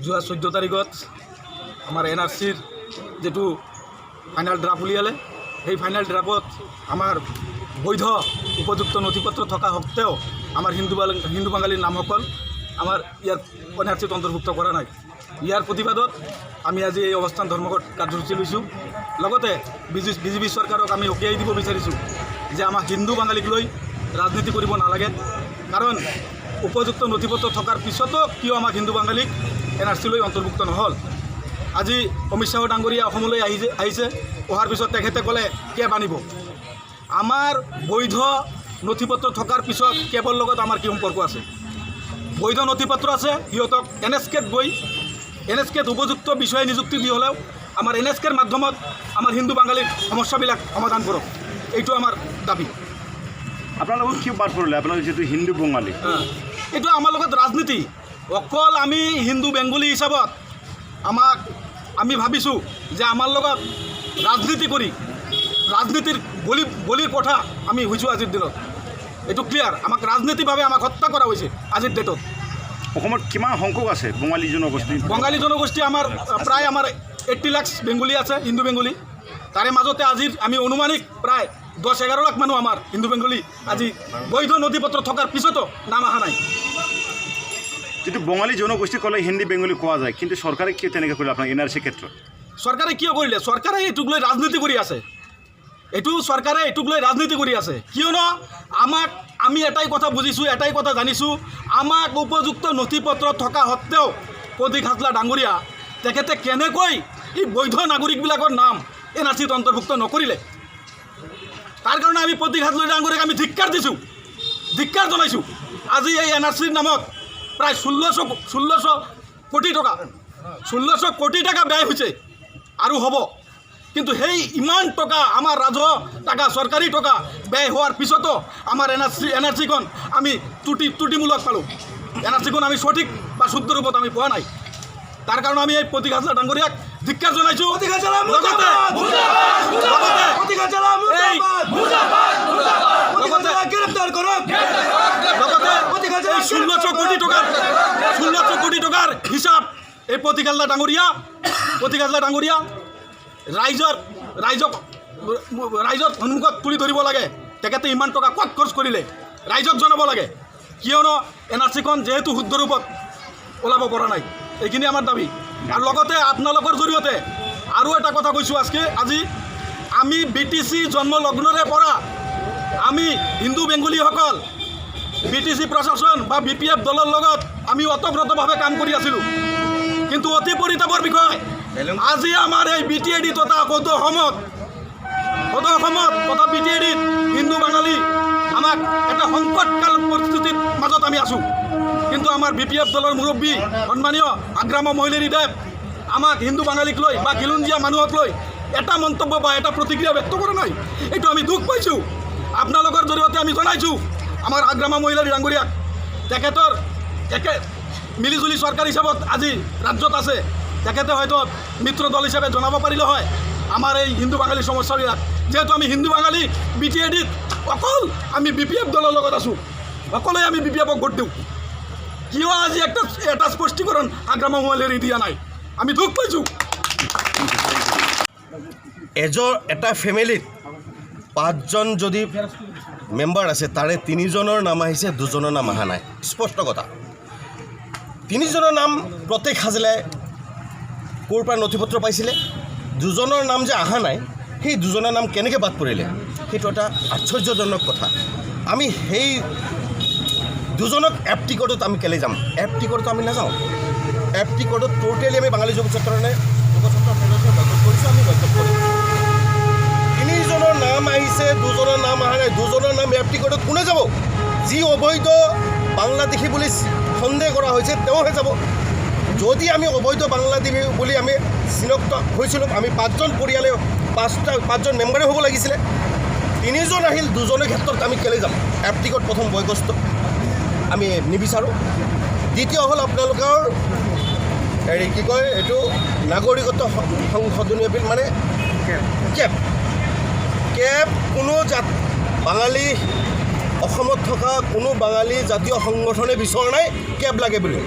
যোৱা 14 তাৰিখত আমাৰ NRCৰ যেটো ফাইনাল ড্ৰাফট উলিয়ালে সেই ফাইনাল ড্ৰাফটত আমাৰ বৈধ উপযুক্ত নথিপত্ৰ থকা সত্ত্বেও আমাৰ হিন্দু বাঙালীৰ নামসকল আমাৰ ইয়াত NRCত অন্তৰ্ভুক্ত কৰা নাই। ইয়াৰ প্ৰতিবাদত আমি আজি এই অৱস্থান ধৰ্মঘট কাৰ্যসূচী লৈছোঁ। লগতে বিজেপি চৰকাৰক আমি সকীয়াই দিব বিচাৰিছোঁ যে আমাক হিন্দু বাঙালীক লৈ ৰাজনীতি কৰিব নালাগে, কাৰণ উপযুক্ত নথিপত্ৰ থকাৰ পিছতো কিয় আমাক হিন্দু বাঙালীক NRC লৈ অন্তৰ্ভুক্ত নহ'ল। আজি অমিত শ্বাহ ডাঙৰীয়া অসমলৈ আহিছে, অহাৰ পিছত তেখেতে ক'লে কেব আনিব। আমাৰ বৈধ নথিপত্ৰ থকাৰ পিছত কেবৰ লগত আমাৰ কি সম্পৰ্ক আছে? বৈধ নথিপত্ৰ আছে, সিহঁতক NSKত গৈ NSKত উপযুক্ত বিষয় নিযুক্তি দি হ'লেও আমাৰ NSKৰ মাধ্যমত আমাৰ হিন্দু বাঙালীৰ সমস্যাবিলাক সমাধান কৰক, এইটো আমাৰ দাবী। আপোনালোকক কি বাদ পৰিলে? আপোনালোক যিহেতু হিন্দু বঙালী, এইটো আমাৰ লগত ৰাজনীতি। অকল আমি হিন্দু বেংগলী হিচাপত আমি ভাবিছোঁ যে আমাৰ লগত ৰাজনীতি কৰি ৰাজনীতিৰ বলিৰ কথা আমি হৈছোঁ আজিৰ দিনত। এইটো ক্লিয়াৰ, আমাক ৰাজনীতিভাৱে আমাক হত্যা কৰা হৈছে আজিৰ ডেটত। অসমত কিমান সংখ্যক আছে বঙালী জনগোষ্ঠী? বঙালী জনগোষ্ঠী আমাৰ প্ৰায় 80 লাখ বেংগলী আছে, হিন্দু বেংগলী। তাৰে মাজতে আজিৰ আমি অনুমানিক প্ৰায় 10-11 লাখ মানুহ আমাৰ হিন্দু বেংগলী আজি বৈধ নথিপত্ৰ থকাৰ পিছতো নাম অহা নাই। যিটো বঙালী জনগোষ্ঠী ক'লে হিন্দী বেংগলী কোৱা যায়, কিন্তু চৰকাৰে কিয় তেনেকৈ কৰিলে আপোনাৰ NRC ক্ষেত্ৰত? চৰকাৰে কিয় কৰিলে? চৰকাৰে এইটোক লৈ ৰাজনীতি কৰি আছে। চৰকাৰে এইটোক লৈ ৰাজনীতি কৰি আছে, কিয়নো আমি এটাই কথা বুজিছোঁ, এটাই কথা জানিছোঁ, আমাক উপযুক্ত নথিপত্ৰ থকা সত্ত্বেও প্ৰতীক হাজলা ডাঙৰীয়া তেখেতে কেনেকৈ এই বৈধ নাগৰিকবিলাকৰ নাম NRCত অন্তৰ্ভুক্ত নকৰিলে। তাৰ কাৰণে আমি প্ৰতীক হাজলা ডাঙৰীয়াক আমি ধিক্কাৰ দিছোঁ, ধিক্কাৰ জনাইছোঁ। আজি এই NRCৰ নামত প্ৰায় 1600 কোটি টকা ব্যয় হৈছে আৰু হ'ব, কিন্তু সেই ইমান টকা আমাৰ ৰাজহ টকা, চৰকাৰী টকা ব্যয় হোৱাৰ পিছতো আমাৰ NRCখন আমি ত্ৰুটিমূলক পালোঁ। NRCখন আমি সঠিক বা শুদ্ধ ৰূপত আমি পোৱা নাই। তাৰ কাৰণে আমি এই প্ৰতীক হাজলা ডাঙৰীয়াক ধিক্কাৰ জনাইছোঁ। লগতে 1600 কোটি টকাৰ হিচাপ এই প্ৰতীক হাজলা ডাঙৰীয়া ৰাইজৰ সন্মুখত তুলি ধৰিব লাগে। তেখেতে ইমান টকা ক'ত খৰচ কৰিলে ৰাইজক জনাব লাগে, কিয়নো NRCখন যিহেতু শুদ্ধ ৰূপত ওলাব পৰা নাই। এইখিনি আমাৰ দাবী। আৰু লগতে আপোনালোকৰ জৰিয়তে আৰু এটা কথা কৈছোঁ, আজি আমি BTC জন্মলগ্নৰে পৰা আমি হিন্দু বেংগলীসকল BTC প্ৰশাসন বা BPF দলৰ লগত আমি ওতঃপ্ৰোতভাৱে কাম কৰি আছিলোঁ, কিন্তু অতি পৰিতাপৰ বিষয় আজি আমাৰ এই BTAD তথা সদৌ অসমত তথা BTADত হিন্দু বাঙালী আমাক এটা সংকটকাল পৰিস্থিতিৰ মাজত আমি আছোঁ, কিন্তু আমাৰ BPF দলৰ মুৰব্বী সন্মানীয় আগ্ৰাম মহিলাৰী দেৱ আমাক হিন্দু বাঙালীক লৈ বা খিলঞ্জীয়া মানুহক লৈ এটা মন্তব্য বা এটা প্ৰতিক্ৰিয়া ব্যক্ত কৰা নাই। এইটো আমি দুখ পাইছোঁ। আপোনালোকৰ জৰিয়তে আমি জনাইছোঁ আমাৰ আগ্ৰাম মহিলাৰী ডাঙৰীয়াক, তেখেতৰ মিলিজুলি চৰকাৰ হিচাপত আজি ৰাজ্যত আছে, তেখেতে হয়তো মিত্ৰ দল হিচাপে জনাব পাৰিলে হয় আমাৰ এই হিন্দু বাঙালীৰ সমস্যাবিলাক। যেহেতু আমি হিন্দু বাঙালী BTADত অকল আমি BPF দলৰ লগত আছোঁ, সকলোৱে আমি BPFক ভোট দিওঁ, কিয় আজি এটা স্পষ্টীকৰণ আগ্ৰাম মহিলাৰী দিয়া নাই? আমি দুখ পাইছোঁ। এটা ফেমিলিত 5জন যদি মেম্বাৰ আছে, তাৰে 3জনৰ নাম আহিছে, 2জনৰ নাম অহা নাই। স্পষ্ট কথা। 3জনৰ নাম প্ৰতীক হাজলাই ক'ৰ পৰা নথিপত্ৰ পাইছিলে, 2জনৰ নাম যে অহা নাই, সেই 2জনৰ নাম কেনেকৈ বাদ পৰিলে, সেইটো এটা আশ্চৰ্যজনক কথা। আমি সেই 2জনক এপটিকটত আমি কেলৈ যাম? এপটিকটত আমি নাযাওঁ। এপটিকটত টোটেলি আমি বাঙালী যুৱ ছাত্ৰৰণে কৰিছোঁ, আমি বৈঠক কৰিছোঁ। 3জনৰ নাম আহিছে, 2জনৰ নাম অহা নাই। 2জনৰ নাম এপটিকটত কোনে যাব? যি অবৈধ বাংলাদেশী বুলি সন্দেহ কৰা হৈছে তেওঁহে যাব। যদি আমি অবৈধ বাংলাদেশী বুলি আমি চিনাক্ত হৈছিলোঁ, আমি 5জন পৰিয়ালে 5জন মেম্বাৰে হ'ব লাগিছিলে। 3জন আহিল, 2জনৰ ক্ষেত্ৰত আমি কেলৈ যাম? এপটিকট প্ৰথম বয়কষ্ট আমি নিবিচাৰোঁ। দ্বিতীয় হ'ল আপোনালোকৰ কি কয় এইটো নাগৰিকত্ব সংশোধনী বিল, মানে কেব কোনো বাঙালী অসমত থকা কোনো বাঙালী জাতীয় সংগঠনে বিচৰা নাই কেব লাগে বুলি।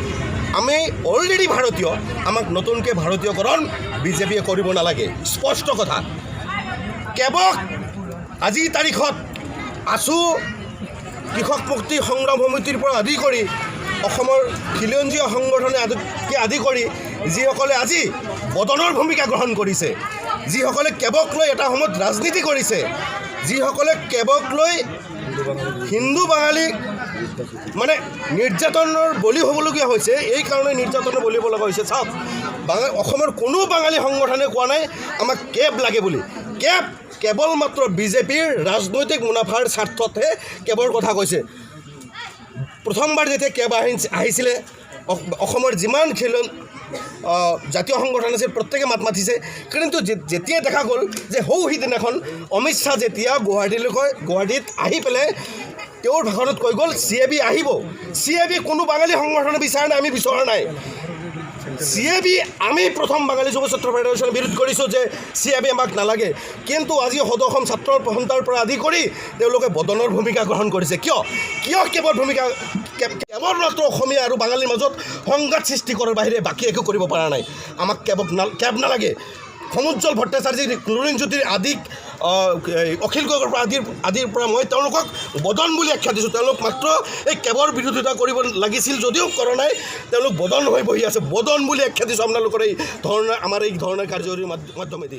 আমি অলৰেডি ভাৰতীয়, আমাক নতুনকৈ ভাৰতীয়কৰণ বিজেপিয়ে কৰিব নালাগে। স্পষ্ট কথা। কেবক আজিৰ তাৰিখত আছু কৃষক মুক্তি সংগ্ৰাম সমিতিৰ পৰা আদি কৰি অসমৰ খিলঞ্জীয় সংগঠনে আদি কৰি যিসকলে আজি বদনৰ ভূমিকা গ্ৰহণ কৰিছে, যিসকলে কেবক লৈ এটা সময়ত ৰাজনীতি কৰিছে, যিসকলে কেবক লৈ হিন্দু বাঙালীক মানে নিৰ্যাতনৰ বলি হ'বলগীয়া হৈছে, এই কাৰণে নিৰ্যাতনৰ বলি হ'ব লগা হৈছে। চাওক, অসমৰ কোনো বাঙালী সংগঠনে কোৱা নাই আমাক কেব লাগে বুলি। কেৱল মাত্ৰ বিজেপিৰ ৰাজনৈতিক মুনাফাৰ স্বাৰ্থতহে কেবৰ কথা কৈছে। প্ৰথমবাৰ যেতিয়া কেব আহিছিলে, অসমৰ যিমান জাতীয় সংগঠন আছিল প্ৰত্যেকে মাত মাতিছে, কিন্তু যেতিয়া দেখা গ'ল যে সিদিনাখন অমিত শ্বাহ যেতিয়া গুৱাহাটীত আহি পেলাই তেওঁৰ ভাষণত কৈ গ'ল CAB আহিব। CAB কোনো বাঙালী সংগঠনে বিচৰা নাই, আমি বিচৰা নাই। CAB আমি প্ৰথম বাঙালী যুৱ ছাত্ৰ ফেডাৰেশ্যনে বিৰোধ কৰিছোঁ যে CAB আমাক নালাগে, কিন্তু আজি সদৌ অসম ছাত্ৰ সন্থাৰ পৰা আদি কৰি তেওঁলোকে বদনৰ ভূমিকা গ্ৰহণ কৰিছে। কিয় কেৱল ভূমিকা কেৱল মাত্ৰ অসমীয়া আৰু বাঙালীৰ মাজত সংঘাত সৃষ্টি কৰাৰ বাহিৰে বাকী একো কৰিব পৰা নাই। আমাক কেব নালাগে। সমুজ্জ্বল ভট্টাচাৰ্যী, লুৰিণজ্যোতিৰ আদিক অখিল গগৈৰ পৰা আদিৰ পৰা মই তেওঁলোকক বদন বুলি আখ্যা দিছোঁ। তেওঁলোক মাত্ৰ এই কেবৰ বিৰোধিতা কৰিব লাগিছিল যদিও কৰা নাই, তেওঁলোক বদন হৈ বহি আছে। বদন বুলি আখ্যা দিছোঁ আপোনালোকৰ এই ধৰণৰ আমাৰ এই ধৰণৰ কাৰ্যসূচীৰ মাধ্যমেদি।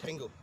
Thank U.